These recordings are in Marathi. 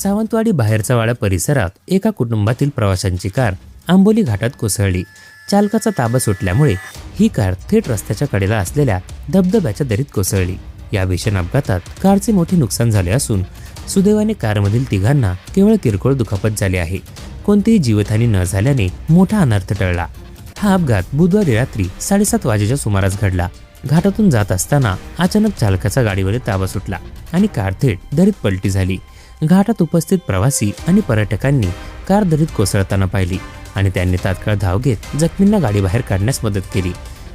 सावंतवाडी बाहेरचा वाडा परिसरात एका कुटुंबातील प्रवाशांची कार आंबोली घाटात कोसळली। चालकाचा ताबा सुटल्यामुळे ही कार थेट रस्त्याच्या कडेला असलेल्या धबधब्याच्या दरीत कोसळली। या भीषण अपघातात कारचे मोठे नुकसान झाले असून सुदैवाने कारमधील तिघांना केवळ किरकोळ दुखापत झाली आहे। कोणतीही जीवितहानी न झाल्याने मोठा अनर्थ टळला। हा अपघात बुधवारी रात्री 7:30 वाजेच्या सुमारास घडला। घाटातून जात असताना अचानक चालकाचा गाडीवर ताबा सुटला आणि कार थेट दरीत पलटी झाली। घाटात उपस्थित प्रवासी आणि पर्यटकांनी कार दरीत कोसळताना पाहिली आणि त्यांनी तात्काळ धाव घेत जखमींना गाडीबाहेर काढण्यास मदत केली।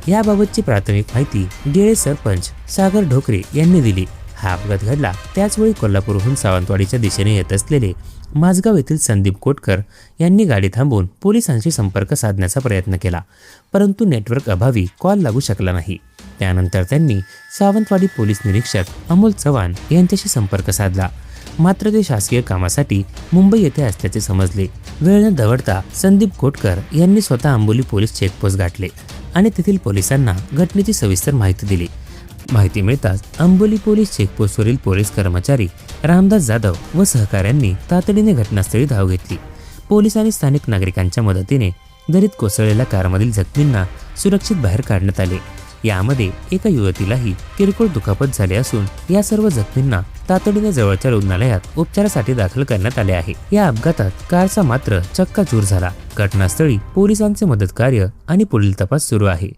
याबाबतची प्राथमिक माहिती गेळे सरपंच सागर ढोकरे यांनी दिली। हा अपघात घडला त्याचवेळी कोल्हापूरहून सावंतवाडीच्या दिशेने येत असलेले माझगाव येथील संदीप कोटकर यांनी गाडी थांबवून पोलिसांशी संपर्क साधण्याचा प्रयत्न केला, परंतु नेटवर्क अभावी कॉल लागू शकला नाही। त्यानंतर त्यांनी सावंतवाडी पोलीस निरीक्षक अमोल चव्हाण यांच्याशी संपर्क साधला, मात्र ते शासकीय कामासाठी मुंबई येथे असल्याचे समजले। वेळ न दवडता संदीप कोटकर यांनी स्वतः आंबोली पोलीस चेकपोस्ट गाठले आणि तेथील पोलिसांना घटनेची सविस्तर माहिती दिली। माहिती मिळताच आंबोली पोलीस चेकपोस्टवरील पोलीस कर्मचारी रामदास जाधव व सहकाऱ्यांनी तातडीने घटनास्थळी धाव घेतली। पोलीस आणि स्थानिक नागरिकांच्या मदतीने दरीत कोसळलेल्या कारमधील जखमींना सुरक्षित बाहेर काढण्यात आले। यामध्ये एका युवतीलाही किरकोळ दुखापत झाली असून या सर्व जखमींना तातडीने जवळच्या रुग्णालयात उपचारासाठी दाखल करण्यात आले आहे। या अपघातात कारचा मात्र चक्काचूर झाला। घटनास्थळी पोलिसांचे मदत कार्य आणि पुढील तपास सुरू आहे।